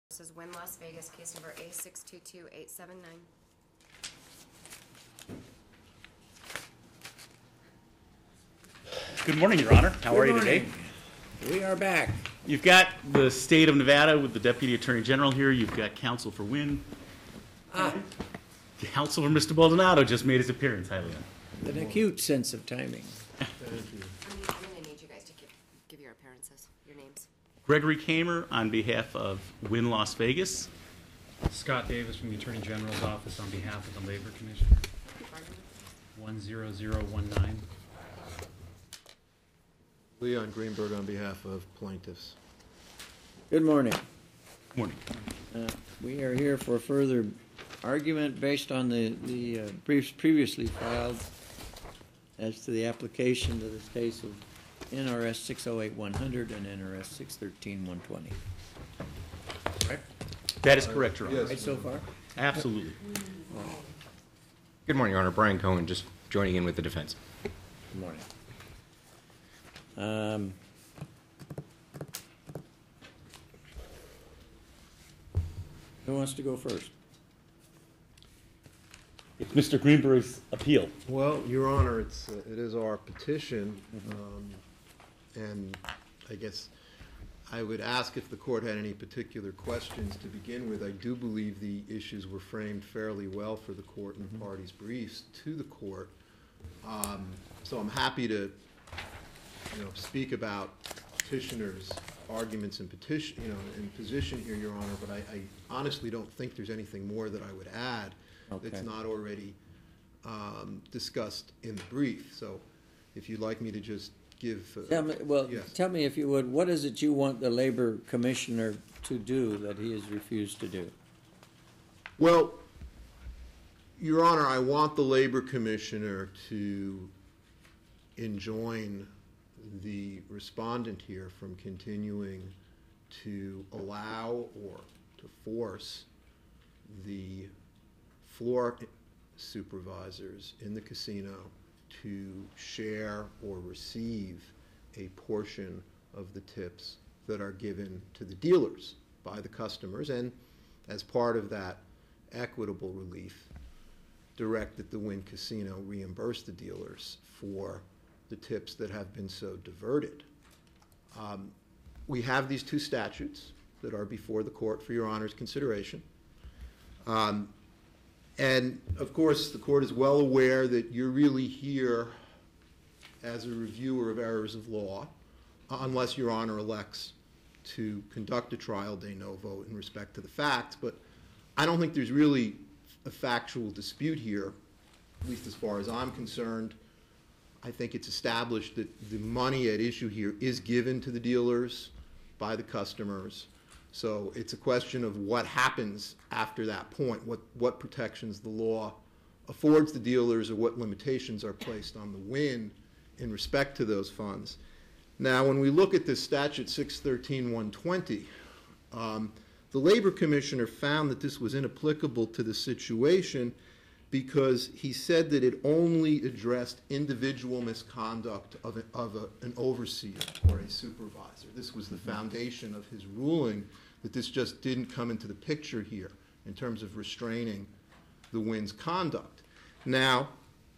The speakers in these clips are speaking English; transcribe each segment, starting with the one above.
This is Wynn, Las Vegas, case number A622879. Good morning, Your Honor. How are you today? We are back. You've got the state of Nevada with the Deputy Attorney General here. You've got counsel for Wynn. Counsel for Mr. Baldonado just made his appearance, Highland. With an acute sense of timing. I'm gonna need you guys to give your appearances, your names. Gregory Kamer on behalf of Wynn, Las Vegas. Scott Davis from the Attorney General's Office on behalf of the Labor Commission. 10019. Leon Greenberg on behalf of plaintiffs. Good morning. Good morning. We are here for further argument based on the briefs previously filed as to the application to this case of NRS 608-100 and NRS 613-120. Right? That is correct, Your Honor. Right so far? Absolutely. Good morning, Your Honor. Brian Cohen, just joining in with the defense. Good morning. Who wants to go first? It's Mr. Greenberg's appeal. Well, Your Honor, it is our petition, and I guess I would ask if the court had any particular questions to begin with. I do believe the issues were framed fairly well for the court and the parties' briefs to the court. So I'm happy to, speak about petitioners' arguments and position here, Your Honor. But I honestly don't think there's anything more that I would add that's not already discussed in the brief. So, if you'd like me to just give. Yes. Tell me if you would. What is it you want the labor commissioner to do that he has refused to do? Well, Your Honor, I want the labor commissioner to enjoin the respondent here from continuing to allow or to force the floor supervisors in the casino to share or receive a portion of the tips that are given to the dealers by the customers, and as part of that equitable relief, direct that the Wynn Casino reimburse the dealers for the tips that have been so diverted. We have these two statutes that are before the court for Your Honor's consideration. And, of course, the court is well aware that you're really here as a reviewer of errors of law, unless Your Honor elects to conduct a trial de novo in respect to the facts. But I don't think there's really a factual dispute here, at least as far as I'm concerned. I think it's established that the money at issue here is given to the dealers by the customers. So it's a question of what happens after that point, what protections the law affords the dealers or what limitations are placed on the Wynn in respect to those funds. Now, when we look at this statute 613-120, the Labor Commissioner found that this was inapplicable to the situation because he said that it only addressed individual misconduct of an overseer or a supervisor. This was the foundation of his ruling, that this just didn't come into the picture here in terms of restraining the Wynn's conduct. Now,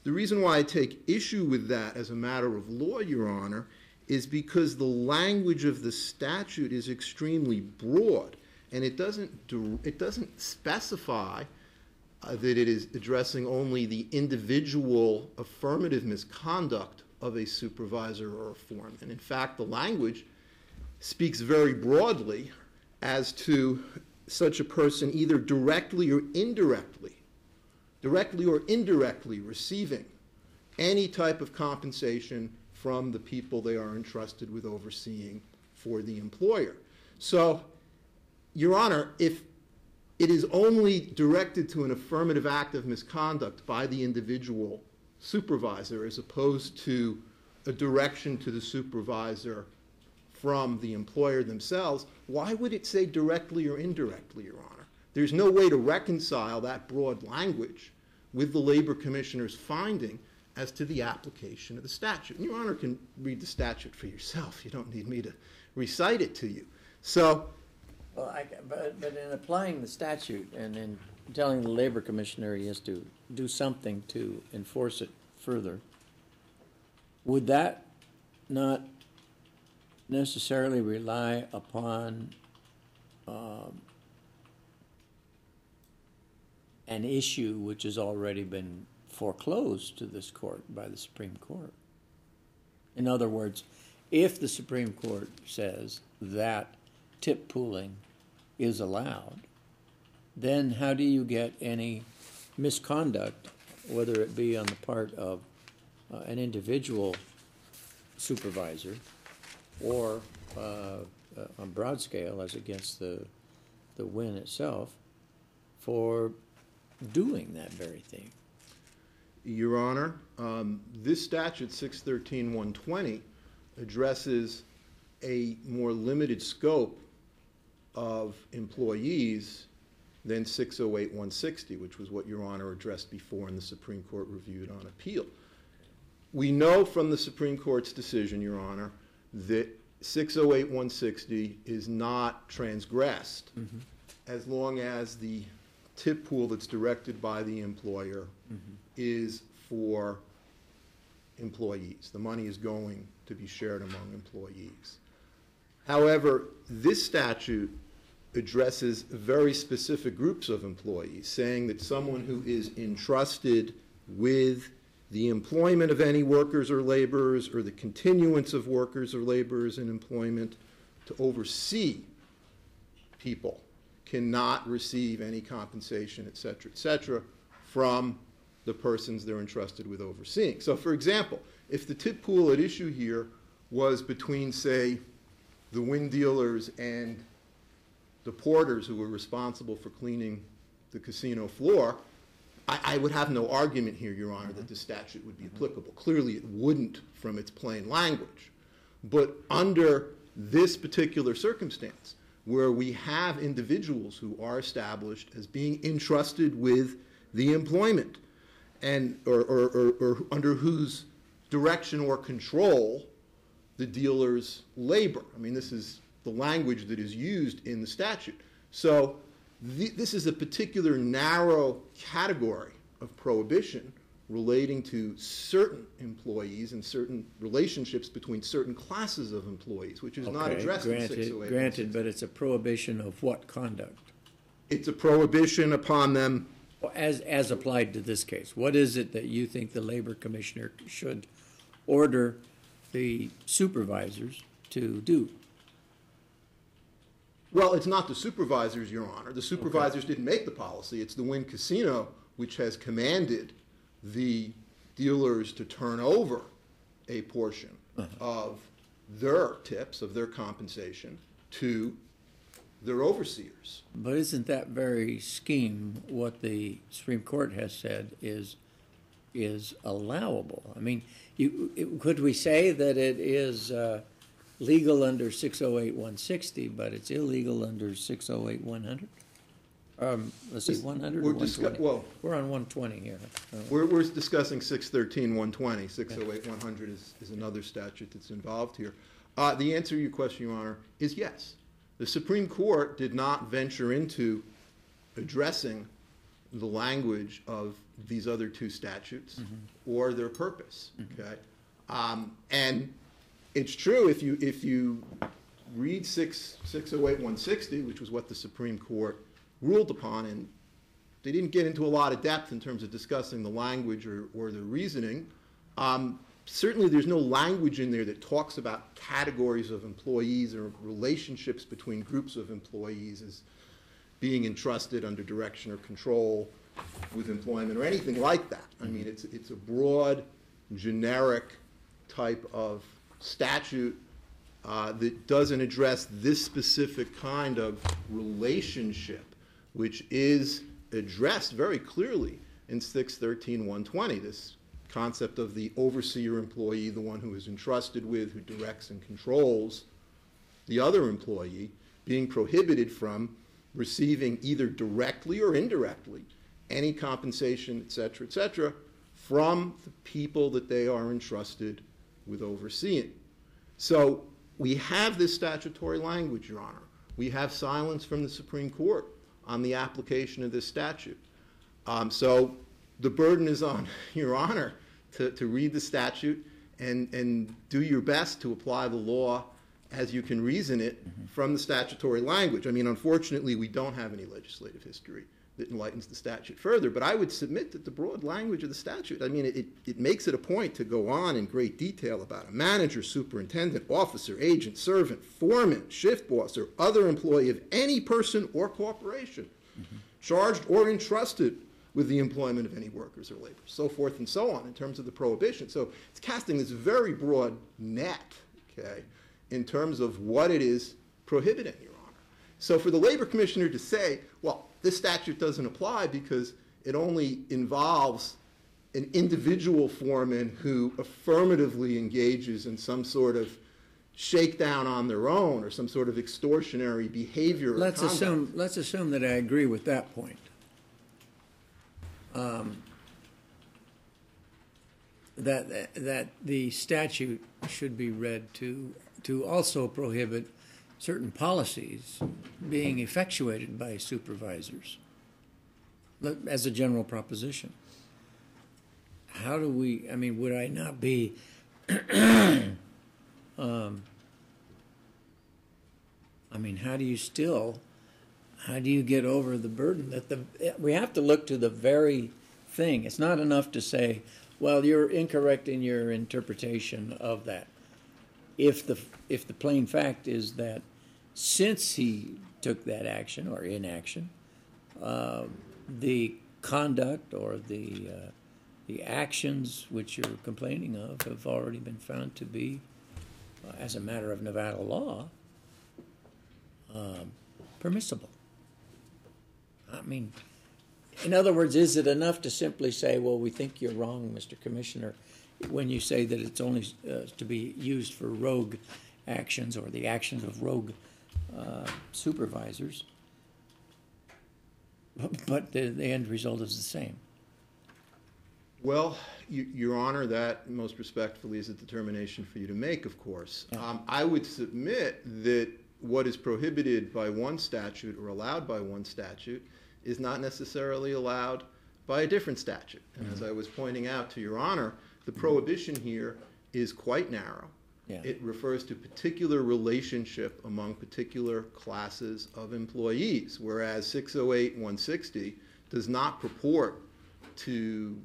the reason why I take issue with that as a matter of law, Your Honor, is because the language of the statute is extremely broad, and it doesn't specify that it is addressing only the individual affirmative misconduct of a supervisor or a foreman. In fact, the language speaks very broadly as to such a person either directly or indirectly receiving any type of compensation from the people they are entrusted with overseeing for the employer. So, Your Honor, if it is only directed to an affirmative act of misconduct by the individual supervisor as opposed to a direction to the supervisor from the employer themselves, why would it say directly or indirectly, Your Honor? There's no way to reconcile that broad language with the Labor Commissioner's finding as to the application of the statute. And Your Honor can read the statute for yourself. You don't need me to recite it to you. So Well, but in applying the statute and in telling the labor commissioner he has to do something to enforce it further, would that not necessarily rely upon an issue which has already been foreclosed to this court by the Supreme Court? In other words, if the Supreme Court says that tip pooling is allowed, then how do you get any misconduct, whether it be on the part of an individual supervisor or on broad scale as against the Wynn itself, for doing that very thing? Your Honor, this statute, 613-120, addresses a more limited scope of employees than 608-160, which was what Your Honor addressed before and the Supreme Court reviewed on appeal. We know from the Supreme Court's decision, Your Honor, that 608-160 is not transgressed as long as the tip pool that's directed by the employer is for employees. The money is going to be shared among employees. However, this statute addresses very specific groups of employees, saying that someone who is entrusted with the employment of any workers or laborers or the continuance of workers or laborers in employment to oversee people cannot receive any compensation, et cetera, from the persons they're entrusted with overseeing. So, for example, if the tip pool at issue here was between, say, the Wynn dealers and the porters who were responsible for cleaning the casino floor, I would have no argument here, Your Honor, that the statute would be applicable. Clearly, it wouldn't from its plain language. But under this particular circumstance, where we have individuals who are established as being entrusted with the employment and or under whose direction or control the dealers labor. I mean, this is the language that is used in the statute. So this is a particular narrow category of prohibition relating to certain employees and certain relationships between certain classes of employees, which is not addressed in 608. Granted, but it's a prohibition of what conduct? It's a prohibition upon them. Well, as applied to this case, what is it that you think the labor commissioner should order the supervisors to do? Well, it's not the supervisors, Your Honor. The supervisors didn't make the policy. It's the Wynn Casino which has commanded the dealers to turn over a portion of their tips, of their compensation, to their overseers. But isn't that very scheme what the Supreme Court has said is allowable? I mean, could we say that it is legal under 608-160, but it's illegal under 608-100? Let's see, 100 or 120? We're on 120 here. We're discussing 613-120. 608-100 is another statute that's involved here. The answer to your question, Your Honor, is yes. The Supreme Court did not venture into addressing the language of these other two statutes or their purpose. Okay, and it's true if you read 608-160, which was what the Supreme Court ruled upon, and they didn't get into a lot of depth in terms of discussing the language or the reasoning. Certainly there's no language in there that talks about categories of employees or relationships between groups of employees as being entrusted under direction or control with employment or anything like that. I mean, it's a broad, generic type of statute that doesn't address this specific kind of relationship, which is addressed very clearly in 613-120, this concept of the overseer employee, the one who is entrusted with, who directs and controls the other employee, being prohibited from receiving either directly or indirectly any compensation, et cetera, from the people that they are entrusted with overseeing. So we have this statutory language, Your Honor, we have silence from the Supreme Court on the application of this statute. So the burden is on Your Honor to read the statute and do your best to apply the law as you can reason it from the statutory language. I mean, unfortunately, we don't have any legislative history that enlightens the statute further, but I would submit that the broad language of the statute, I mean, it makes it a point to go on in great detail about a manager, superintendent, officer, agent, servant, foreman, shift boss, or other employee of any person or corporation charged or entrusted with the employment of any workers or laborers, so forth and so on in terms of the prohibition. So it's casting this very broad net, okay, in terms of what it is prohibiting, Your Honor. So for the Labor Commissioner to say, well, this statute doesn't apply because it only involves an individual foreman who affirmatively engages in some sort of shakedown on their own or some sort of extortionary behavior or Let's conduct. assume that I agree with that point. That the statute should be read to also prohibit certain policies being effectuated by supervisors as a general proposition. How do we, I mean, would I not be I mean, how do you get over the burden that we have to look to the very thing. It's not enough to say, well, you're incorrect in your interpretation of that. If the plain fact is that since he took that action or inaction, the conduct or the actions which you're complaining of have already been found to be, as a matter of Nevada law, permissible. I mean, in other words, is it enough to simply say, well, we think you're wrong, Mr. Commissioner, when you say that it's only to be used for rogue actions or the actions of rogue supervisors, but the end result is the same? Well, Your Honor, that most respectfully is a determination for you to make, of course. Yeah. I would submit that what is prohibited by one statute or allowed by one statute is not necessarily allowed by a different statute. And as I was pointing out to Your Honor, the prohibition here is quite narrow. Yeah. It refers to particular relationship among particular classes of employees, whereas 608-160 does not purport to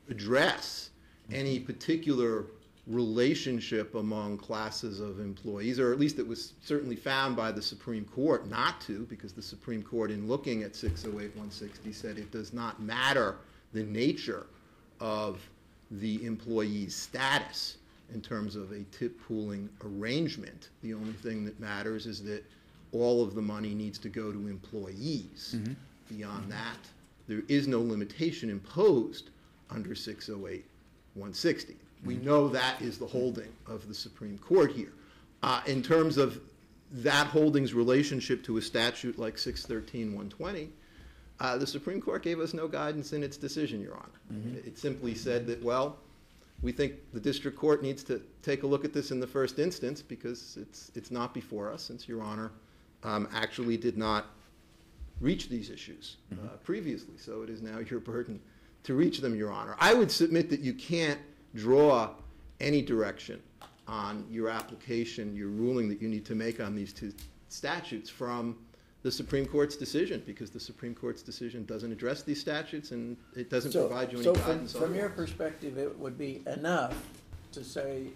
address any particular relationship among classes of employees, or at least it was certainly found by the Supreme Court not to, because the Supreme Court, in looking at 608-160, said it does not matter the nature of the employee's status in terms of a tip pooling arrangement. The only thing that matters is that all of the money needs to go to employees. Beyond that, there is no limitation imposed under 608-160. We know that is the holding of the Supreme Court here. In terms of that holding's relationship to a statute like 613-120, the Supreme Court gave us no guidance in its decision, Your Honor. It simply said that, well, we think the district court needs to take a look at this in the first instance because it's not before us, since Your Honor actually did not reach these issues previously. So it is now your burden to reach them, Your Honor. I would submit that you can't draw any direction on your application, your ruling that you need to make on these two statutes from the Supreme Court's decision, because the Supreme Court's decision doesn't address these statutes and it doesn't provide you any guidance on from your otherwise. perspective, it would be enough to say,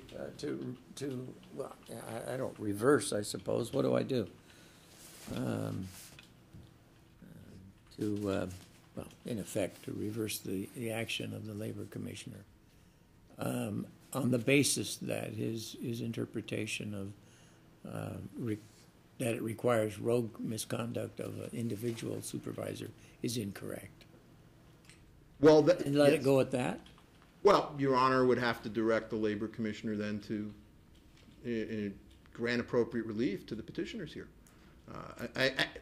well, I don't reverse, I suppose. What do I do? Well, in effect, to reverse the action of the Labor Commissioner on the basis that his interpretation of that it requires rogue misconduct of an individual supervisor is incorrect. Well, And let yes. it go at that? Well, Your Honor would have to direct the Labor Commissioner then to grant appropriate relief to the petitioners here.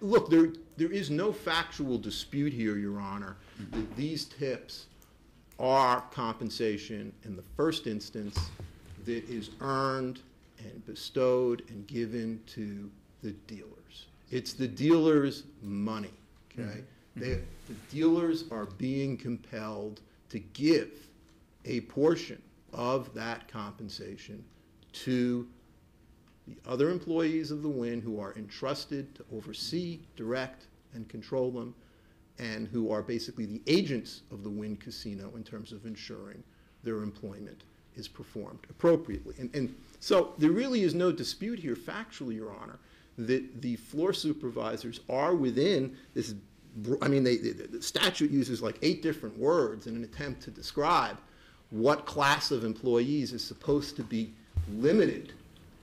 Look, there is no factual dispute here, Your Honor, that these tips are compensation in the first instance that is earned and bestowed and given to the dealers. It's the dealers' money, okay? The dealers are being compelled to give a portion of that compensation to the other employees of the Wynn who are entrusted to oversee, direct, and control them, and who are basically the agents of the Wynn Casino in terms of ensuring their employment is performed appropriately. And so there really is no dispute here factually, Your Honor, that the floor supervisors are within this, I mean, the statute uses like 8 different words in an attempt to describe what class of employees is supposed to be limited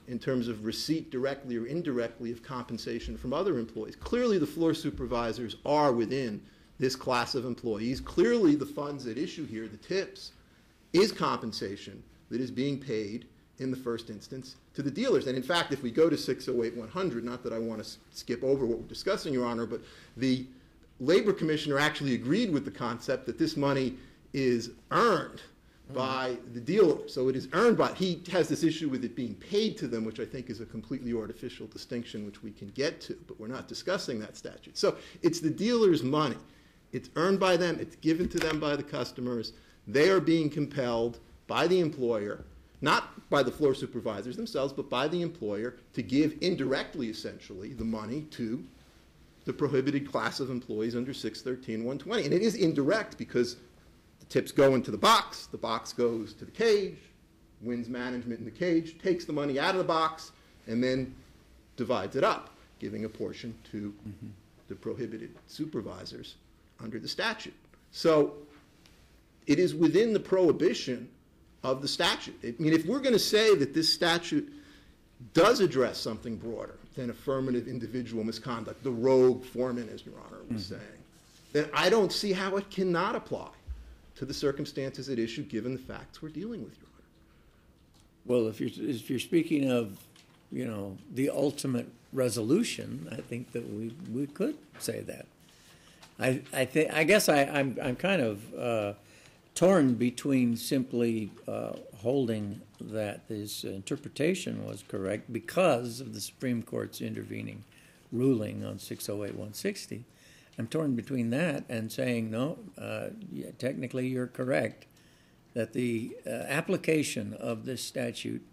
in terms of receipt directly or indirectly of compensation from other employees. Clearly, the floor supervisors are within this class of employees. Clearly, the funds at issue here, the tips, is compensation that is being paid in the first instance to the dealers. And in fact, if we go to 608-100, not that I want to skip over what we're discussing, Your Honor, but the Labor Commissioner actually agreed with the concept that this money is earned by the dealer. So it is earned by, he has this issue with it being paid to them, which I think is a completely artificial distinction, which we can get to, but we're not discussing that statute. So it's the dealer's money. It's earned by them. It's given to them by the customers. They are being compelled by the employer, not by the floor supervisors themselves, but by the employer, to give indirectly, essentially, the money to the prohibited class of employees under 613-120. And it is indirect because the tips go into the box goes to the cage, Wynn's management in the cage takes the money out of the box, and then divides it up, giving a portion to the prohibited supervisors under the statute. So it is within the prohibition of the statute. I mean, if we're going to say that this statute does address something broader than affirmative individual misconduct, the rogue foreman, as Your Honor was saying, then I don't see how it cannot apply to the circumstances at issue given the facts we're dealing with, Your Honor. Well, if you're speaking of, you know, the ultimate resolution, I think that we could say that. I guess I'm kind of torn between simply holding that this interpretation was correct because of the Supreme Court's intervening ruling on 608-160. I'm torn between that and saying, no, yeah, technically you're correct, that the application of this statute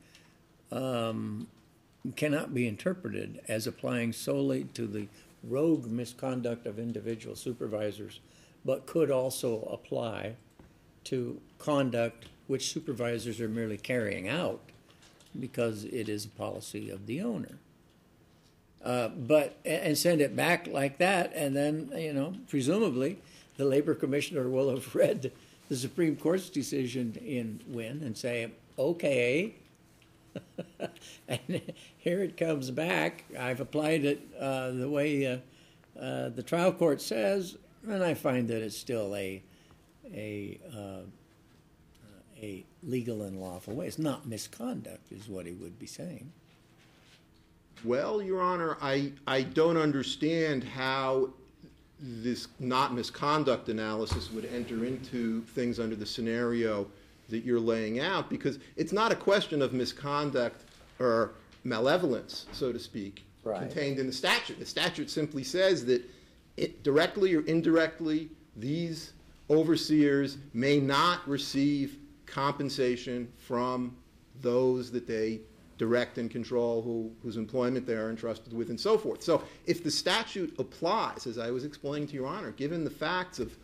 cannot be interpreted as applying solely to the rogue misconduct of individual supervisors, but could also apply to conduct which supervisors are merely carrying out because it is a policy of the owner. And send it back like that, and then, you know, presumably the Labor Commissioner will have read the Supreme Court's decision in Wynn and say, okay, and here it comes back. I've applied it the way the trial court says, and I find that it's still a legal and lawful way. It's not misconduct, is what he would be saying. Well, Your Honor, I don't understand how this not misconduct analysis would enter into things under the scenario that you're laying out, because it's not a question of misconduct or malevolence, so to speak, contained in the statute. The statute simply says that directly or indirectly, these overseers may not receive compensation from those that they direct and control, whose employment they are entrusted with, and so forth. So if the statute applies, as I was explaining to Your Honor, given the facts of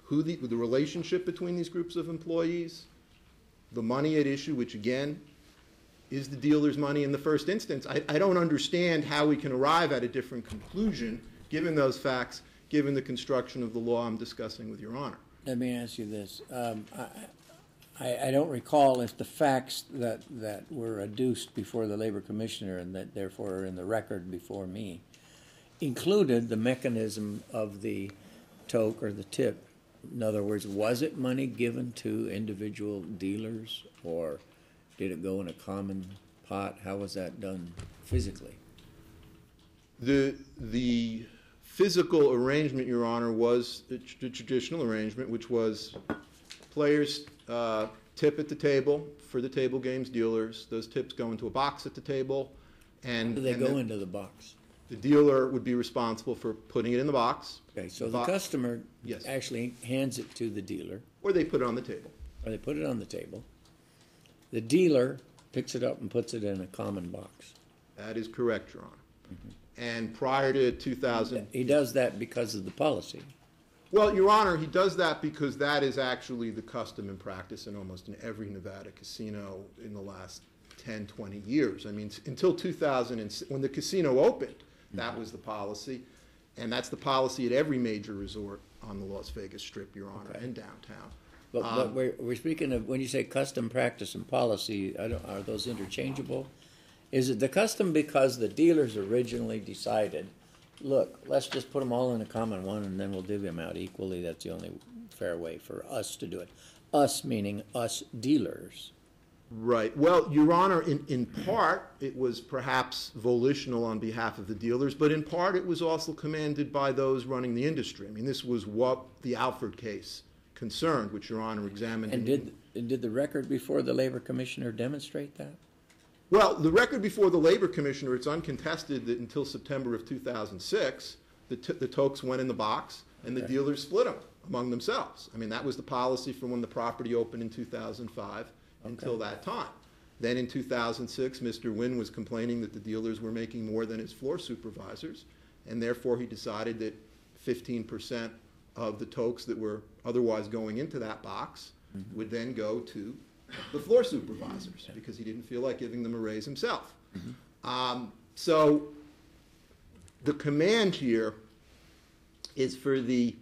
who the relationship between these groups of employees, the money at issue, which again is the dealer's money in the first instance, I don't understand how we can arrive at a different conclusion given those facts, given the construction of the law I'm discussing with Your Honor. Let me ask you this. I don't recall if the facts that were adduced before the Labor Commissioner and that therefore are in the record before me included the mechanism of the toke or the tip. In other words, was it money given to individual dealers, or did it go in a common pot? How was that done physically? The physical arrangement, Your Honor, was the traditional arrangement, which was players tip at the table for the table games dealers. Those tips go into a box at the table, And Do they and go the- into the box? The dealer would be responsible for putting it in the box. Okay, so the box- customer Yes. actually hands it to the dealer, Or they put it on the table. or they put it on the table. The dealer picks it up and puts it in a common box. That is correct, Your Honor. And prior to 2000, He does that because of the policy. well, Your Honor, he does that because that is actually the custom and practice in almost in every Nevada casino in the last 10, 20 years. I mean, until 2000, when the casino opened, that was the policy. And that's the policy at every major resort on the Las Vegas Strip, Your Honor, and downtown. But we're speaking of, when you say custom practice and policy, are those interchangeable? Is it the custom because the dealers originally decided, look, let's just put them all in a common one and then we'll divvy them out equally? That's the only fair way for us to do it. Us meaning us dealers. Right. Well, Your Honor, in part, it was perhaps volitional on behalf of the dealers, but in part, it was also commanded by those running the industry. I mean, this was what the Alford case concerned, which Your Honor examined. And did the record before the Labor Commissioner demonstrate that? Well, the record before the Labor Commissioner, it's uncontested that until September of 2006, the tokes went in the box and the Okay. dealers split them among themselves. I mean, that was the policy from when the property opened in 2005 until that time. Then in 2006, Mr. Wynn was complaining that the dealers were making more than his floor supervisors, and therefore he decided that 15% of the tokes that were otherwise going into that box would then go to the floor supervisors, because he didn't feel like giving them a raise himself. So the command here is for the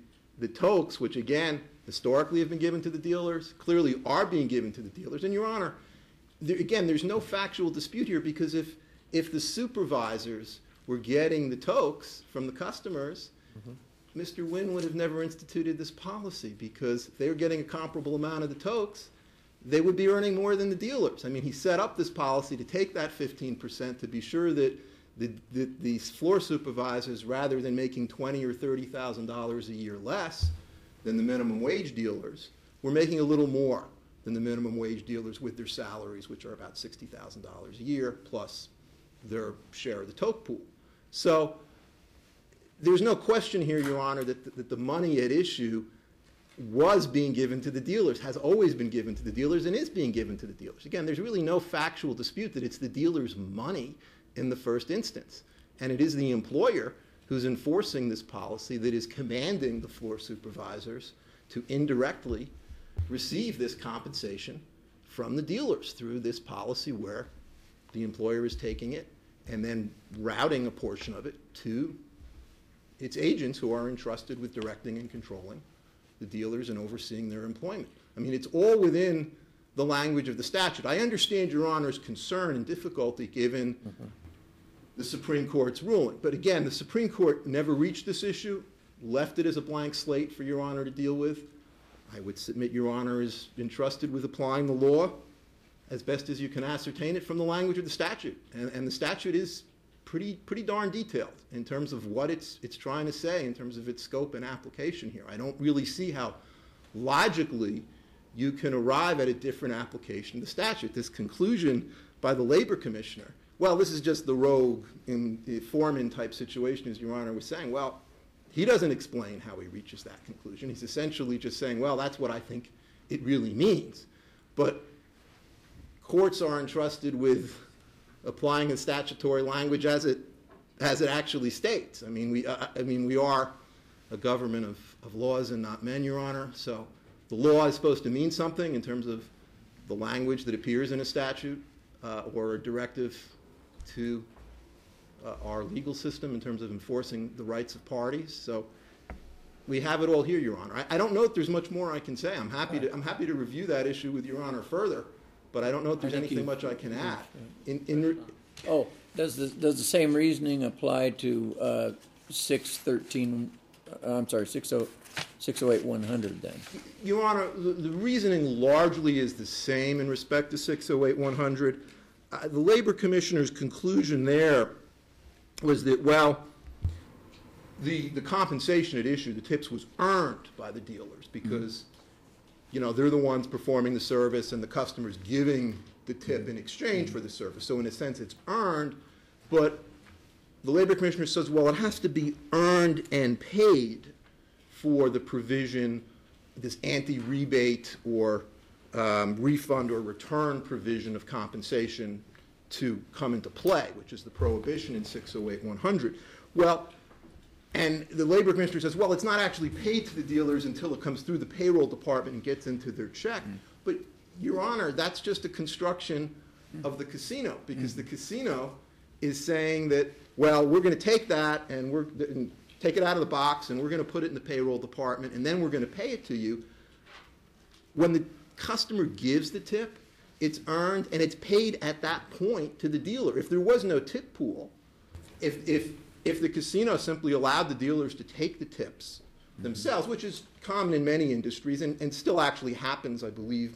tokes, which again, historically have been given to the dealers, clearly are being given to the dealers. And Your Honor, again, there's no factual dispute here, because if the supervisors were getting the tokes from the customers, Mr. Wynn would have never instituted this policy, because if they were getting a comparable amount of the tokes, they would be earning more than the dealers. I mean, he set up this policy to take that 15% to be sure that these floor supervisors, rather than making $20,000 or $30,000 a year less than the minimum wage dealers, were making a little more than the minimum wage dealers with their salaries, which are about $60,000 a year, plus their share of the toke pool. So there's no question here, Your Honor, that the money at issue was being given to the dealers, has always been given to the dealers, and is being given to the dealers. Again, there's really no factual dispute that it's the dealer's money in the first instance. And it is the employer who's enforcing this policy that is commanding the floor supervisors to indirectly receive this compensation from the dealers through this policy, where the employer is taking it and then routing a portion of it to its agents, who are entrusted with directing and controlling the dealers and overseeing their employment. I mean, it's all within the language of the statute. I understand Your Honor's concern and difficulty given the Supreme Court's ruling. But again, the Supreme Court never reached this issue, left it as a blank slate for Your Honor to deal with. I would submit Your Honor is entrusted with applying the law as best as you can ascertain it from the language of the statute. And the statute is pretty darn detailed in terms of what it's trying to say, in terms of its scope and application here. I don't really see how logically you can arrive at a different application of the statute. This conclusion by the Labor Commissioner, well, this is just the rogue in the foreman type situation, as Your Honor was saying. Well, he doesn't explain how he reaches that conclusion. He's essentially just saying, well, that's what I think it really means. But courts are entrusted with applying the statutory language as it actually states. I mean, we are a government of laws and not men, Your Honor. So the law is supposed to mean something in terms of the language that appears in a statute or a directive to our legal system in terms of enforcing the rights of parties. So we have it all here, Your Honor. I don't know if there's much more I can say. I'm happy to review that issue with Your Honor further, but I don't know if there's anything much I can add. Does the same reasoning apply to 608-100 then? Your Honor, the reasoning largely is the same in respect to 608-100. The Labor Commissioner's conclusion there was that, well, the compensation at issue, the tips, was earned by the dealers because, they're the ones performing the service and the customer's giving the tip in exchange for the service. So in a sense, it's earned, But the labor commissioner says, well, it has to be earned and paid for the provision, this anti-rebate or refund or return provision of compensation to come into play, which is the prohibition in 608-100. Well, and the labor commissioner says, well, it's not actually paid to the dealers until it comes through the payroll department and gets into their check. But, Your Honor, that's just a construction of the casino, because the casino is saying that, well, we're going to take that and take it out of the box, and we're going to put it in the payroll department, and then we're going to pay it to you. When the customer gives the tip, it's earned and it's paid at that point to the dealer. If there was no tip pool, if the casino simply allowed the dealers to take the tips themselves, which is common in many industries and still actually happens, I believe.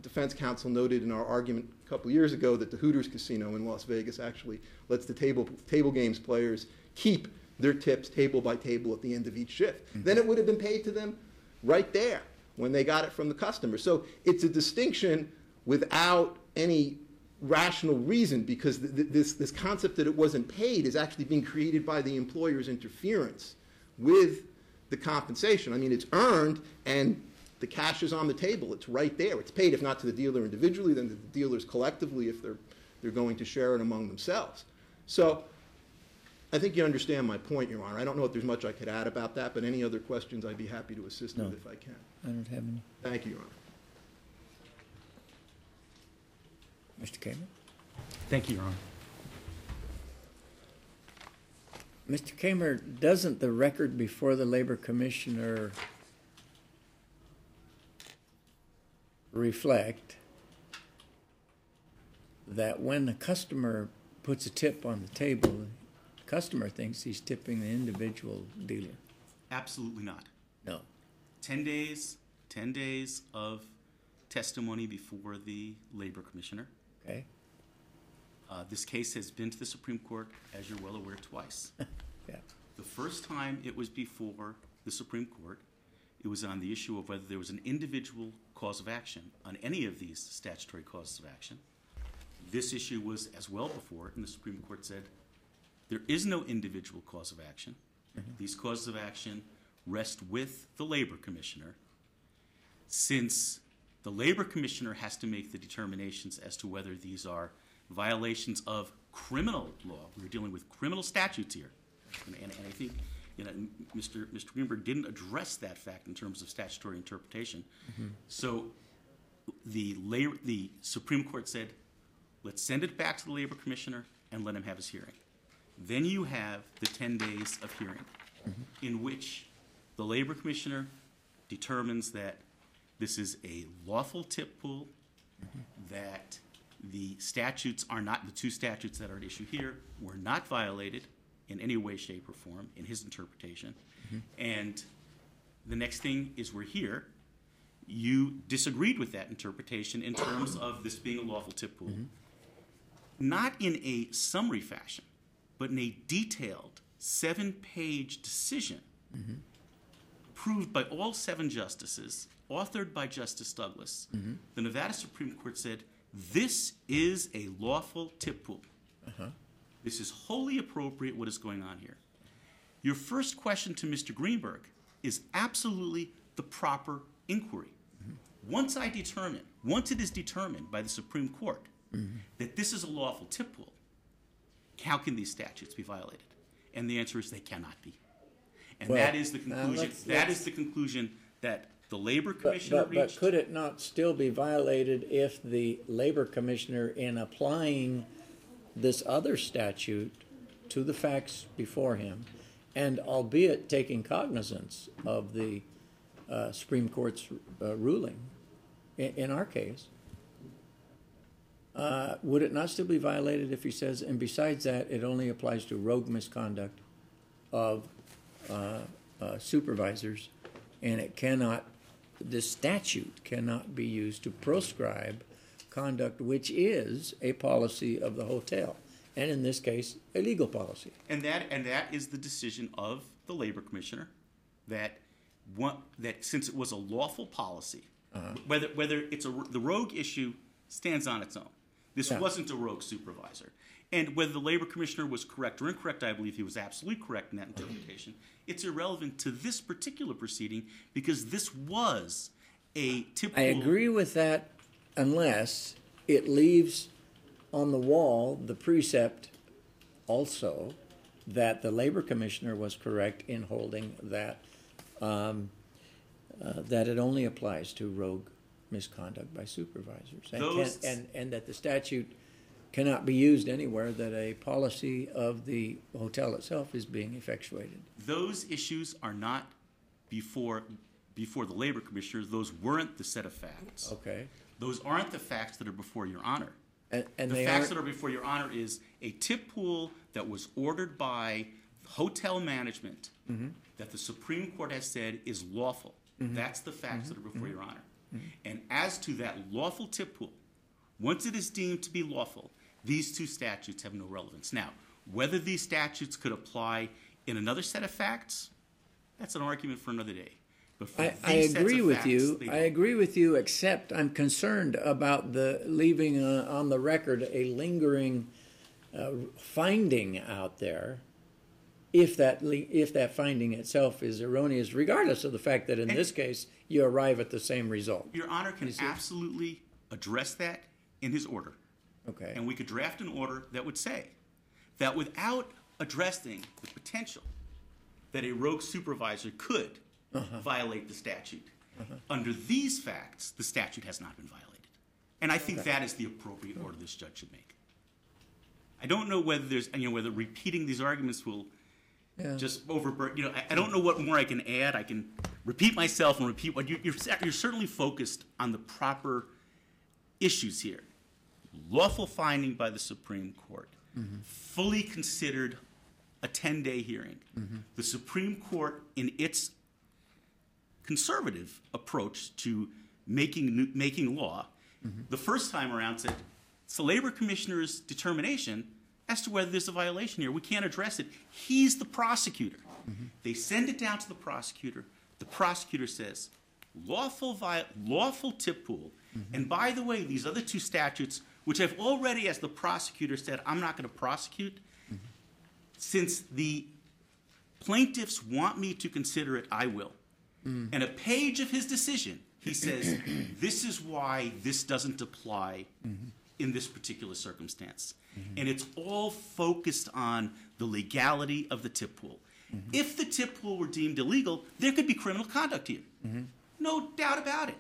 Defense counsel noted in our argument a couple years ago that the Hooters Casino in Las Vegas actually lets the table games players keep their tips table by table at the end of each shift. Then it would have been paid to them right there when they got it from the customer. So it's a distinction without any rational reason, because this concept that it wasn't paid is actually being created by the employer's interference with the compensation. I mean, it's earned and the cash is on the table. It's right there. It's paid, if not to the dealer individually, then to the dealers collectively if they're going to share it among themselves. So I think you understand my point, Your Honor. I don't know if there's much I could add about that, but any other questions I'd be happy to assist with if I can. I don't have any. Thank you, Your Honor. Mr. Kamer? Thank you, Your Honor. Mr. Kamer, doesn't the record before the Labor Commissioner reflect that when the customer puts a tip on the table, the customer thinks he's tipping the individual dealer? Absolutely not. No. 10 days of testimony before the labor commissioner. Okay? This case has been to the Supreme Court, as you're well aware, twice. Yeah. The first time it was before the Supreme Court, it was on the issue of whether there was an individual cause of action on any of these statutory causes of action. This issue was as well before it, and the Supreme Court said there is no individual cause of action. These causes of action rest with the labor commissioner, since the labor commissioner has to make the determinations as to whether these are violations of criminal law. We're dealing with criminal statutes here. And I think Mr. Greenberg didn't address that fact in terms of statutory interpretation. So the Supreme Court said, let's send it back to the labor commissioner and let him have his hearing. Then you have the 10 days of hearing in which the labor commissioner determines that this is a lawful tip pool, that the statutes are not, the two statutes that are at issue here were not violated in any way, shape, or form in his interpretation. And the next thing is we're here. You disagreed with that interpretation in terms of this being a lawful tip pool, not in a summary fashion, but in a detailed 7-page decision approved by all 7 justices, authored by Justice Douglas. The Nevada Supreme Court said, this is a lawful tip pool. This is wholly appropriate what is going on here. Your first question to Mr. Greenberg is absolutely the proper inquiry. Once it is determined by the Supreme Court that this is a lawful tip pool, how can these statutes be violated? And the answer is they cannot be. And Well, that is the conclusion. That is the conclusion that the Labor Commissioner But reached. could it not still be violated if the Labor Commissioner, in applying this other statute to the facts before him, and albeit taking cognizance of the Supreme Court's ruling, in our case, would it not still be violated if he says, and besides that, it only applies to rogue misconduct of supervisors, and it cannot, this statute cannot be used to proscribe conduct which is a policy of the hotel, and in this case, a legal policy. And that is the decision of the Labor Commissioner, that since it was a lawful policy, whether it's the rogue issue stands on its own. This Yeah. wasn't a rogue supervisor. And whether the labor commissioner was correct or incorrect, I believe he was absolutely correct in that interpretation. It's irrelevant to this particular proceeding because this was a typical. I agree with that unless it leaves on the wall the precept also that the labor commissioner was correct in holding that that it only applies to rogue misconduct by supervisors. And that the statute cannot be used anywhere that a policy of the hotel itself is being effectuated. Those issues are not before the labor commissioners. Those weren't the set of facts. Okay. Those aren't the facts that are before your honor. And The they facts are, that are before your honor is a tip pool that was ordered by hotel management that the Supreme Court has said is lawful. That's the facts that are before your honor. And as to that lawful tip pool, once it is deemed to be lawful, these two statutes have no relevance. Now, whether these statutes could apply in another set of facts, that's an argument for another day. But for I these sets agree of with facts, you. they I don't. agree with you, except I'm concerned about the leaving on the record a lingering finding out there. If that finding itself is erroneous, regardless of the fact that in this case you arrive at the same result. Your honor can absolutely address that in his order. Okay. And we could draft an order that would say that without addressing the potential that a rogue supervisor could violate the statute, under these facts, the statute has not been violated. And I think that is the appropriate order this judge should make. I don't know whether whether repeating these arguments will just overburden. I don't know what more I can add. I can repeat myself and repeat what you're certainly focused on the proper issues here. Lawful finding by the Supreme Court, fully considered a 10-day hearing. The Supreme Court, in its conservative approach to making law, the first time around said, it's the labor commissioner's determination as to whether there's a violation here. We can't address it. He's the prosecutor. They send it down to the prosecutor. The prosecutor says, lawful tip pool. And by the way, these other two statutes, which I've already, as the prosecutor said, I'm not going to prosecute, since the plaintiffs want me to consider it, I will. And a page of his decision, he says, this is why this doesn't apply in this particular circumstance. And it's all focused on the legality of the tip pool. If the tip pool were deemed illegal, there could be criminal conduct here. No doubt about it.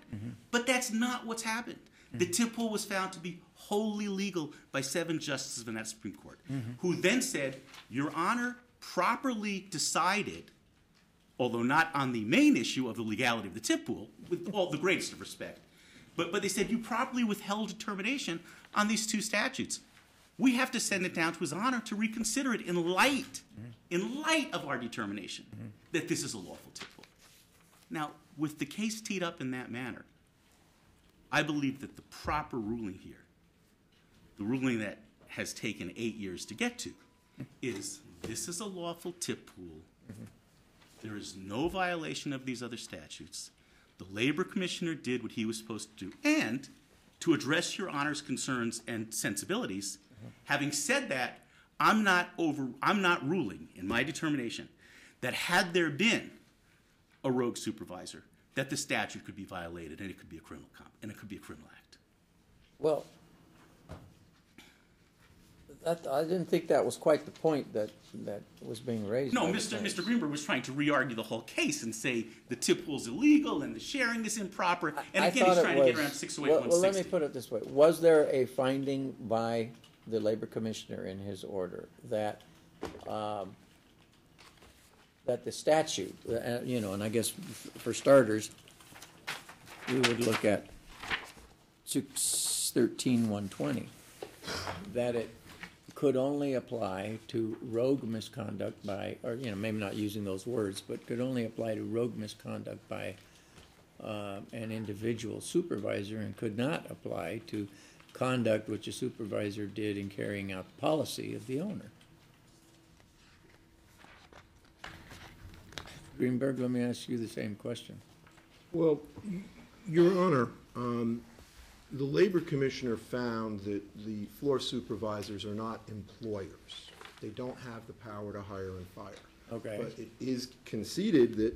But that's not what's happened. The tip pool was found to be wholly legal by 7 justices of that Supreme Court, who then said, Your Honor properly decided, although not on the main issue of the legality of the tip pool, with all the greatest of respect, but they said you properly withheld determination on these two statutes. We have to send it down to His Honor to reconsider it in light of our determination that this is a lawful tip pool. Now, with the case teed up in that manner, I believe that the proper ruling here, the ruling that has taken 8 years to get to, is this is a lawful tip pool. There is no violation of these other statutes. The labor commissioner did what he was supposed to do. And to address Your Honor's concerns and sensibilities, having said that, I'm not ruling in my determination that had there been a rogue supervisor, that the statute could be violated and it could be a criminal act. Well, I didn't think that was quite the point that was being raised. No, by the Mr. plaintiffs. Greenberg was trying to re-argue the whole case and say the tip pool's illegal and the sharing is improper. And I again, thought he's it trying to get was- around 608, Well, let me put it this way. Was there a finding by the labor commissioner in his order that the statute, and I guess for starters, we would look at 613-120, that it could only apply to rogue misconduct by, or maybe not using those words, but could only apply to rogue misconduct by an individual supervisor and could not apply to conduct which a supervisor did in carrying out the policy of the owner. Greenberg, let me ask you the same question. Well, Your Honor, The labor commissioner found that the floor supervisors are not employers. They don't have the power to hire and fire. Okay. But it is conceded that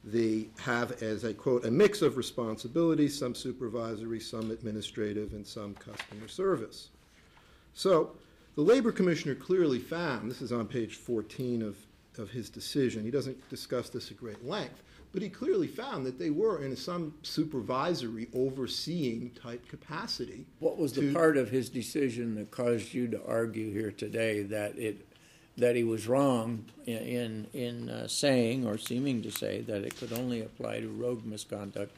they have, as I quote, a mix of responsibilities, some supervisory, some administrative, and some customer service. So the labor commissioner clearly found, this is on page 14 of his decision, he doesn't discuss this at great length, but he clearly found that they were in some supervisory, overseeing type capacity. What was the part of his decision that caused you to argue here today that he was wrong in saying or seeming to say that it could only apply to rogue misconduct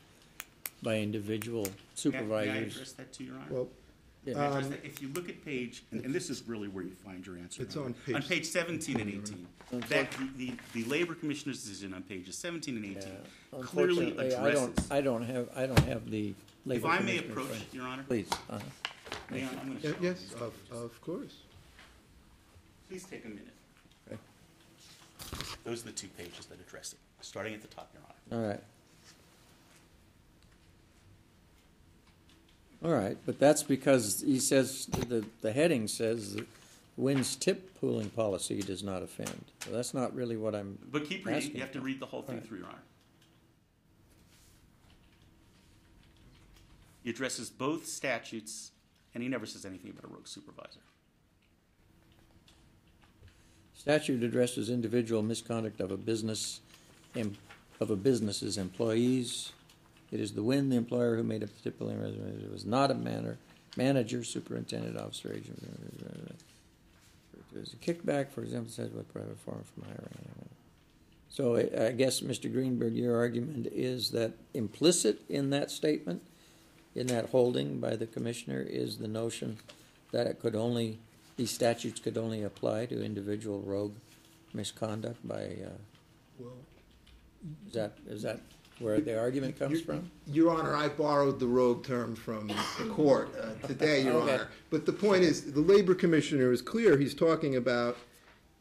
by individual supervisors? May I address that to Your Honor? Well, May I address that? If you look at page, and this is really where you find your answer. It's Your on Honor. page- On page 17 and 18. That, the labor commissioner's decision on pages 17 and 18 clearly Unfortunately, addresses. I don't have the labor. If I may commissioner approach, friend. Your Honor? Please. May I? I'm going to show you yes, these of documents. course. Please take a minute. Okay. Those are the two pages that address it, starting at the top, Your Honor. All right. All right, but that's because he says, the heading says that Wynn's tip pooling policy does not offend. So that's not really what I'm But keep reading. asking You have to for. read the whole thing All right. through, Your Honor. He addresses both statutes, and he never says anything about a rogue supervisor. Statute addresses individual misconduct of a business's employees. It is the Wynn, the employer, who made up the tip pooling resume. It was not a manager, superintendent, officer, agent. It was a kickback, for example, says what private forum from hiring. So I guess, Mr. Greenberg, your argument is that implicit in that statement, in that holding by the commissioner, is the notion that it could only, these statutes could only apply to individual rogue misconduct by, Well, is that where the argument comes from? Your Honor, I borrowed the rogue term from the court today, Your Okay. Honor. But the point is, the labor commissioner is clear. He's talking about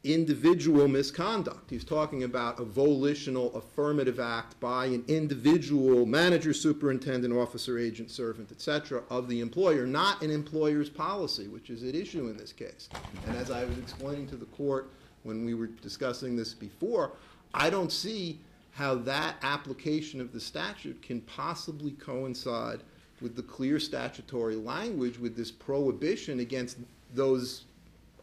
individual misconduct. He's talking about a volitional affirmative act by an individual manager, superintendent, officer, agent, servant, etc. of the employer, not an employer's policy, which is at issue in this case. And as I was explaining to the court when we were discussing this before, I don't see how that application of the statute can possibly coincide with the clear statutory language with this prohibition against those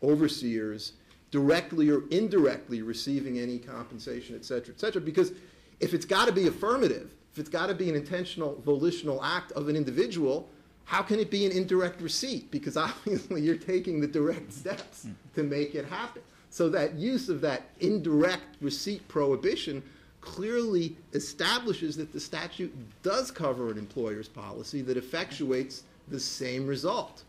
overseers directly or indirectly receiving any compensation, et cetera, because if it's got to be affirmative, if it's got to be an intentional volitional act of an individual, how can it be an indirect receipt? Because obviously you're taking the direct steps to make it happen. So that use of that indirect receipt prohibition clearly establishes that the statute does cover an employer's policy that effectuates the same result.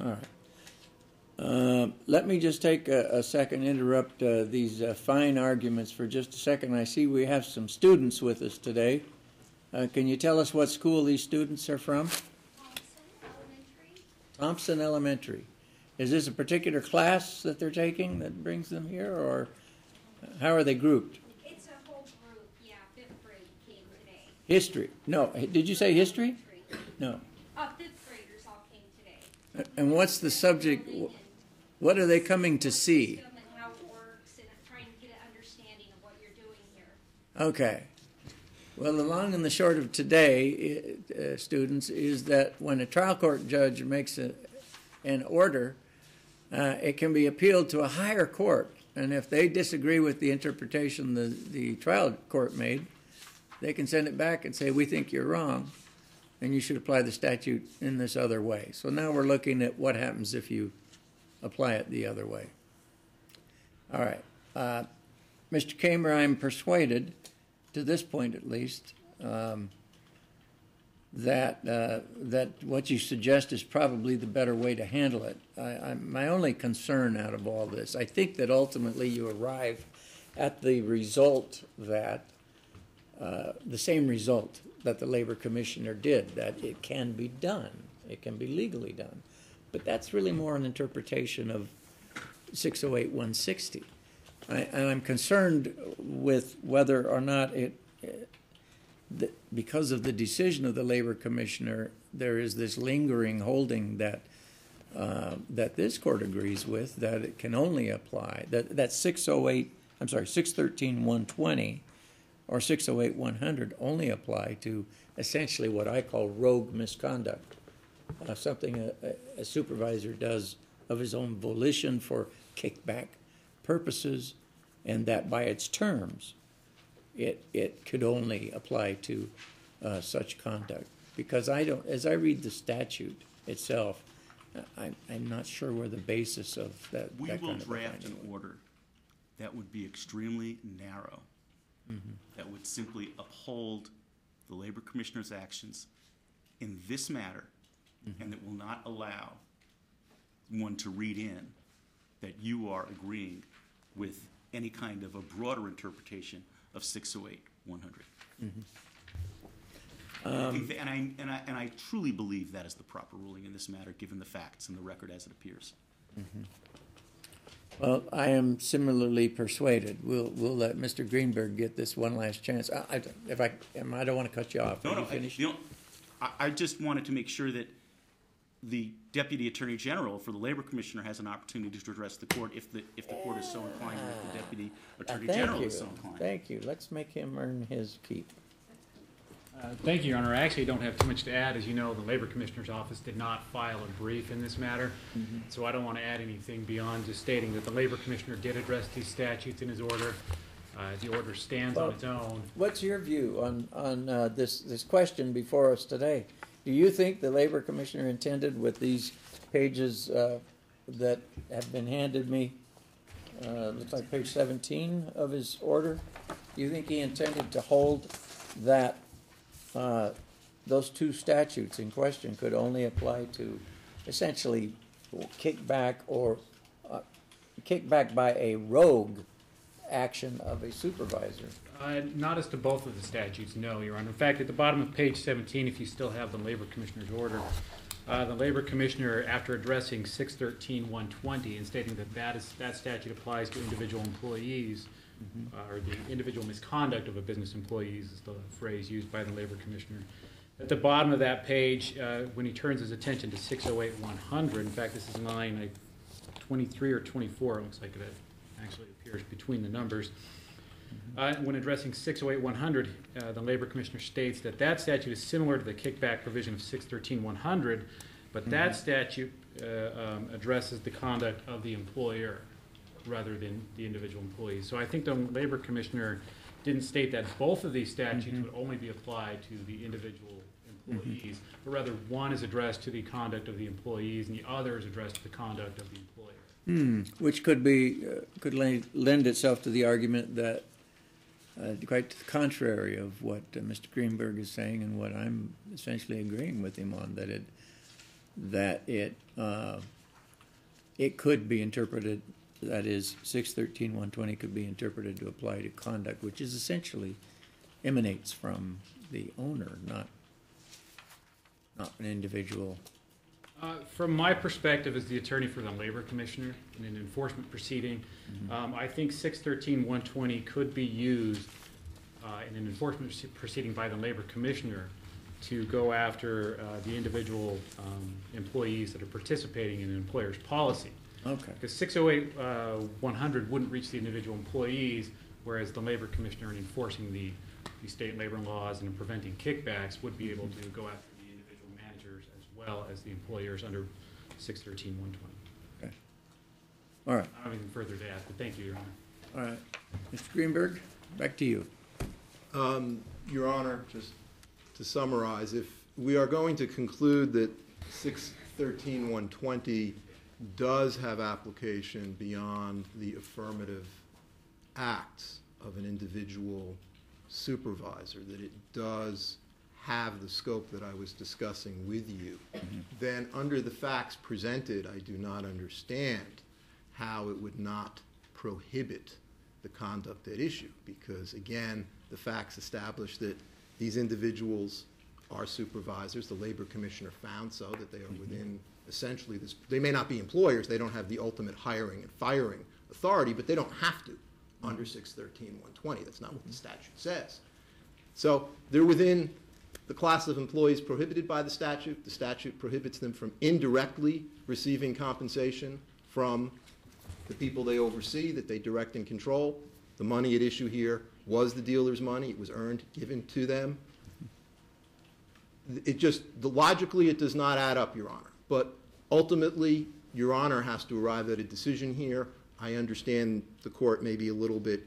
All right. Let me just take a second, interrupt these fine arguments for just a second. I see we have some students with us today. Can you tell us what school these students are from? Thompson Elementary. Is this a particular class that they're taking that brings them here, or how are they grouped? It's a whole group, yeah, 5th grade came today. History. No. Did you say history? No. 5th graders all came today. And what's the subject? What are they coming to see? And how it works, and I'm trying to get an understanding of what you're doing here. Okay. Well, the long and the short of today, students, is that when a trial court judge makes an order, it can be appealed to a higher court. And if they disagree with the interpretation the trial court made, they can send it back and say, we think you're wrong, and you should apply the statute in this other way. So now we're looking at what happens if you apply it the other way. All right. Mr. Kamer, I'm persuaded, to this point at least, that what you suggest is probably the better way to handle it. My only concern out of all this, I think that ultimately you arrive at the result that, the same result that the Labor Commissioner did, that it can be done. It can be legally done. But that's really more an interpretation of 608-160. And I'm concerned with whether or not because of the decision of the labor commissioner, there is this lingering holding that that this court agrees with, that it can only apply, that 613-120 or 608-100 only apply to essentially what I call rogue misconduct, something a supervisor does of his own volition for kickback purposes, and that by its terms, it could only apply to such conduct. Because as I read the statute itself, I'm not sure where the basis of that. We that will kind of draft an finding. order that would be extremely narrow, that would simply uphold the labor commissioner's actions in this matter, and that will not allow one to read in that you are agreeing with any kind of a broader interpretation of 608-100. And I truly believe that is the proper ruling in this matter, given the facts and the record as it appears. Well, I am similarly persuaded. We'll let Mr. Greenberg get this one last chance. I don't want to cut you off. No, Will no, you finish? I just wanted to make sure that the Deputy Attorney General for the Labor Commissioner has an opportunity to address the court if the court is so inclined, or if the Deputy Attorney General is so inclined. Thank you. Let's make him earn his keep. Thank you, Your Honor. I actually don't have too much to add. As you know, the Labor Commissioner's Office did not file a brief in this matter, so I don't want to add anything beyond just stating that the Labor Commissioner did address these statutes in his order. The order stands on its own. What's your view on this question before us today? Do you think the Labor Commissioner intended with these pages that have been handed me, looks like page 17 of his order, do you think he intended to hold that those two statutes in question could only apply to essentially kickback by a rogue action of a supervisor? Not as to both of the statutes, no, Your Honor. In fact, at the bottom of page 17, if you still have the Labor Commissioner's order, the Labor Commissioner, after addressing 613-120 and stating that that statute applies to individual employees, or the individual misconduct of a business employees is the phrase used by the Labor Commissioner. At the bottom of that page, when he turns his attention to 608-100, in fact, this is line 23 or 24, it looks like it actually appears between the numbers. When addressing 608-100, the Labor Commissioner states that that statute is similar to the kickback provision of 613-100, but that statute addresses the conduct of the employer rather than the individual employees. So I think the Labor Commissioner didn't state that both of these statutes would only be applied to the individual employees, but rather one is addressed to the conduct of the employees and the other is addressed to the conduct of the employer. Which could lend itself to the argument that quite to the contrary of what Mr. Greenberg is saying and what I'm essentially agreeing with him on, that it could be interpreted, that is 613-120 could be interpreted to apply to conduct which is essentially emanates from the owner, not an individual. From my perspective as the attorney for the Labor Commissioner in an enforcement proceeding, I think 613-120 could be used in an enforcement proceeding by the Labor Commissioner to go after the individual employees that are participating in an employer's policy. Okay. Because 608-100 wouldn't reach the individual employees, whereas the Labor Commissioner in enforcing the state labor laws and in preventing kickbacks would be able to go after the individual managers as well as the employers under 613-120. Okay. All right. I don't have anything further to add, but thank you, Your Honor. All right. Mr. Greenberg, back to you. Your Honor, just to summarize, if we are going to conclude that 613-120 does have application beyond the affirmative acts of an individual supervisor, that it does have the scope that I was discussing with you, then under the facts presented, I do not understand how it would not prohibit the conduct at issue, because again, the facts establish that these individuals are supervisors. The Labor Commissioner found so, that they are within essentially this. They may not be employers, they don't have the ultimate hiring and firing authority, but they don't have to under 613-120. That's not what the statute says. So they're within the class of employees prohibited by the statute. The statute prohibits them from indirectly receiving compensation from the people they oversee, that they direct and control. The money at issue here was the dealer's money. It was earned, given to them. Logically, it does not add up, Your Honor. But ultimately, Your Honor has to arrive at a decision here. I understand the court may be a little bit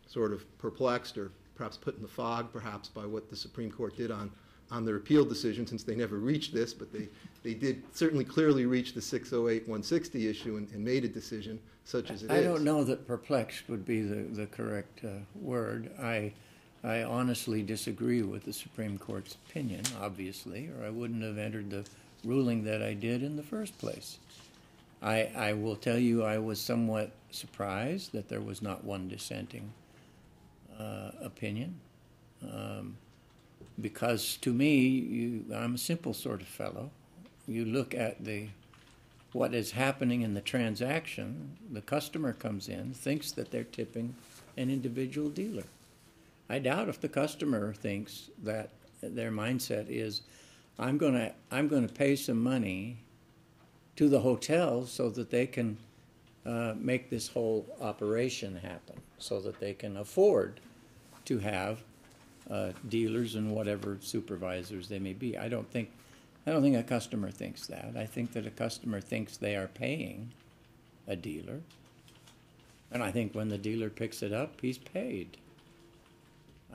sort of perplexed or perhaps put in the fog, perhaps, by what the Supreme Court did on their appeal decision, since they never reached this, but they did certainly clearly reach the 608-160 issue and made a decision such as it is. I don't know that perplexed would be the correct word. I honestly disagree with the Supreme Court's opinion, obviously, or I wouldn't have entered the ruling that I did in the first place. I will tell you I was somewhat surprised that there was not one dissenting opinion, because to me, I'm a simple sort of fellow. You look at what is happening in the transaction. The customer comes in, thinks that they're tipping an individual dealer. I doubt if the customer thinks that their mindset is, I'm going to pay some money to the hotel so that they can make this whole operation happen, so that they can afford to have dealers and whatever supervisors they may be. I don't think a customer thinks that. I think that a customer thinks they are paying a dealer, and I think when the dealer picks it up, he's paid.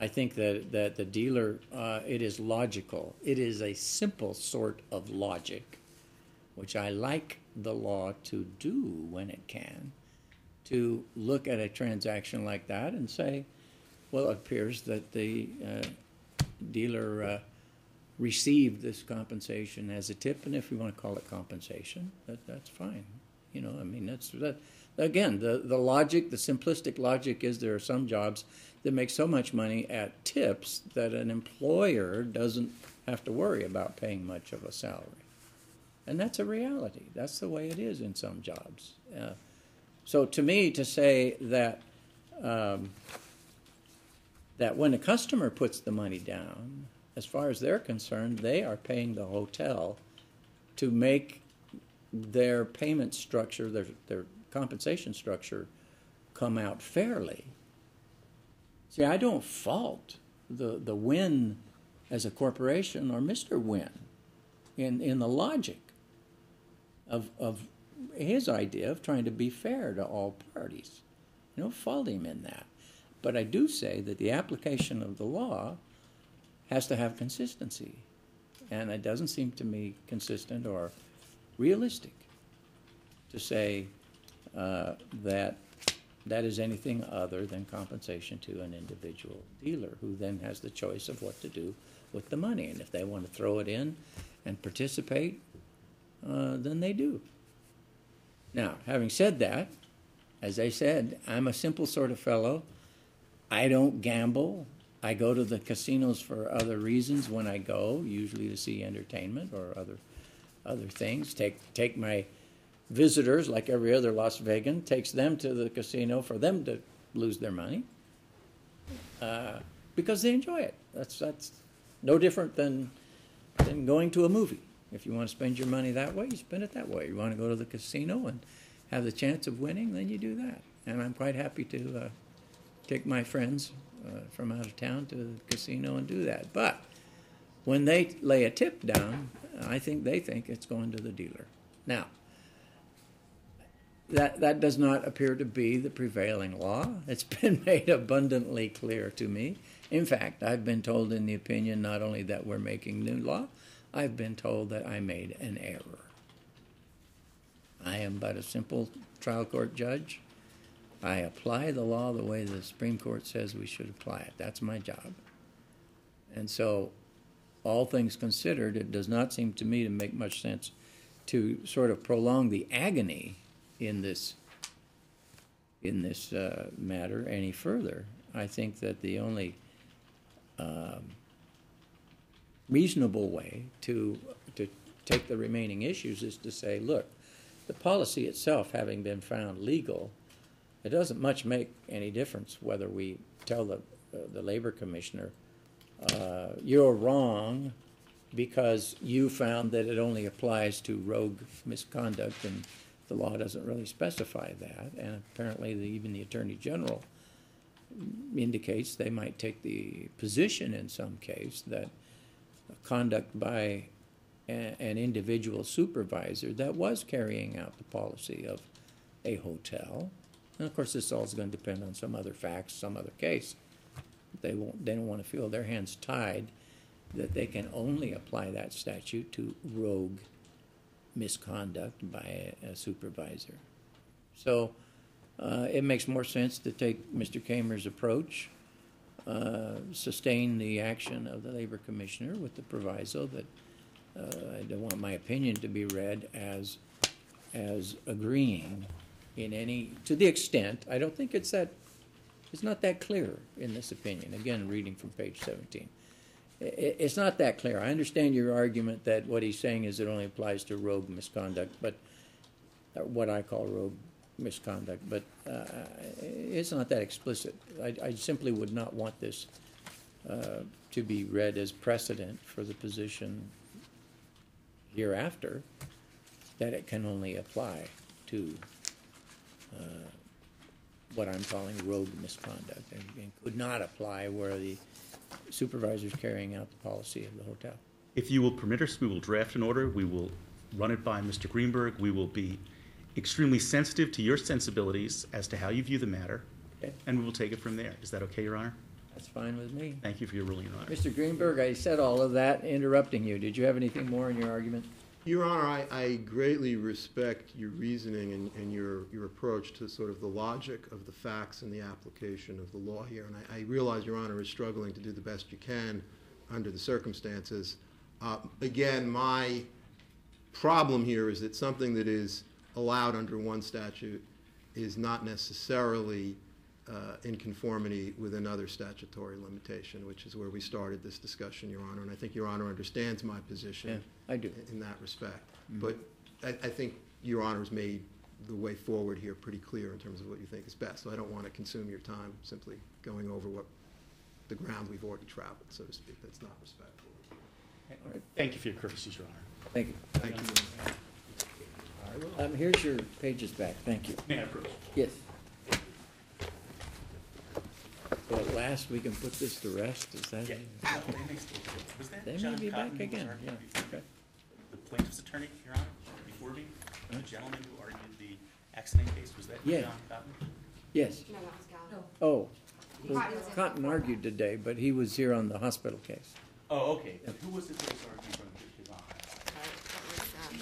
I think that the dealer, it is logical. It is a simple sort of logic, which I like the law to do when it can, to look at a transaction like that and say, well, it appears that the dealer received this compensation as a tip, and if you want to call it compensation, that's fine. You know, I mean, that. Again, the logic, the simplistic logic is there are some jobs that make so much money at tips that an employer doesn't have to worry about paying much of a salary. And that's a reality. That's the way it is in some jobs. So to me, to say that that when a customer puts the money down, as far as they're concerned, they are paying the hotel to make their payment structure, their compensation structure, come out fairly. See, I don't fault the Wynn as a corporation or Mr. Wynn in the logic of his idea of trying to be fair to all parties. I don't fault him in that. But I do say that the application of the law has to have consistency. And it doesn't seem to me consistent or realistic to say that is anything other than compensation to an individual dealer who then has the choice of what to do with the money. And if they want to throw it in and participate, then they do. Now, having said that, as I said, I'm a simple sort of fellow. I don't gamble. I go to the casinos for other reasons when I go, usually to see entertainment or other things. Take my visitors, like every other Las Vegan, takes them to the casino for them to lose their money because they enjoy it. That's no different than going to a movie. If you want to spend your money that way, you spend it that way. You want to go to the casino and have the chance of winning, then you do that. And I'm quite happy to take my friends from out of town to the casino and do that. But when they lay a tip down, I think they think it's going to the dealer. Now, that does not appear to be the prevailing law. It's been made abundantly clear to me. In fact, I've been told in the opinion not only that we're making new law, I've been told that I made an error. I am but a simple trial court judge. I apply the law the way the Supreme Court says we should apply it. That's my job. And so, all things considered, it does not seem to me to make much sense to sort of prolong the agony in this matter any further. I think that the only reasonable way to take the remaining issues is to say, look, the policy itself having been found legal, it doesn't much make any difference whether we tell the labor commissioner you're wrong because you found that it only applies to rogue misconduct, and the law doesn't really specify that. And apparently, even the Attorney General indicates they might take the position in some case that conduct by an individual supervisor that was carrying out the policy of a hotel, and of course this all is going to depend on some other facts, some other case. They don't want to feel their hands tied that they can only apply that statute to rogue misconduct by a supervisor. So it makes more sense to take Mr. Kamer's approach, sustain the action of the Labor Commissioner with the proviso that I don't want my opinion to be read as agreeing in any, to the extent, I don't think it's not that clear in this opinion. Again, reading from page 17. It's not that clear. I understand your argument that what he's saying is it only applies to rogue misconduct, but what I call rogue misconduct, but it's not that explicit. I simply would not want this to be read as precedent for the position hereafter that it can only apply to what I'm calling rogue misconduct and could not apply where the supervisor's carrying out the policy of the hotel. If you will permit us, we will draft an order. We will run it by Mr. Greenberg. We will be extremely sensitive to your sensibilities as to how you view the matter, Okay. and we will take it from there. Is that okay, Your Honor? That's fine with me. Thank you for your ruling, Your Honor. Mr. Greenberg, I said all of that, interrupting you. Did you have anything more in your argument? Your Honor, I greatly respect your reasoning and your approach to sort of the logic of the facts and the application of the law here. And I realize Your Honor is struggling to do the best you can under the circumstances. Again, my problem here is that something that is allowed under one statute is not necessarily in conformity with another statutory limitation, which is where we started this discussion, Your Honor. And I think Your Honor understands my position. Yeah, I do. In that respect. But I think Your Honor's made the way forward here pretty clear in terms of what you think is best. So I don't want to consume your time simply going over what the ground we've already traveled, so to speak. That's not respectful. All right. Thank you for your courtesy, Your Honor. Thank you. Thank you. Here's your pages back. Thank you. May I approach? Yes. So at last we can put this to rest, is that? Yeah. No, they may still be. Was that They may John be Cotton back who again, argued yeah. before me? Okay. The plaintiff's attorney, Your Honor, before me? The gentleman who argued the accident case, was that Yeah. John Cotton? Yes. No, that was Gal. Oh, well, Cotton was in Cotton before. argued today, but he was here on the hospital case. Oh, okay. Who was it that was arguing from his office?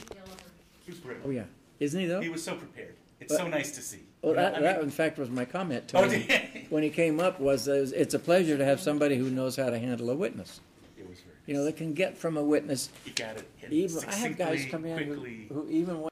That was, He was great. Oh, yeah. Isn't he, though? He was so prepared. It's But- so nice to see. Well, You know, that in fact was my comment to Oh, him did you? when he came up was it's a pleasure to have somebody who knows how to handle a witness. It was very You know, they can get from a witness. You got it. Hit Even I have guys succinctly, come in quickly. who even when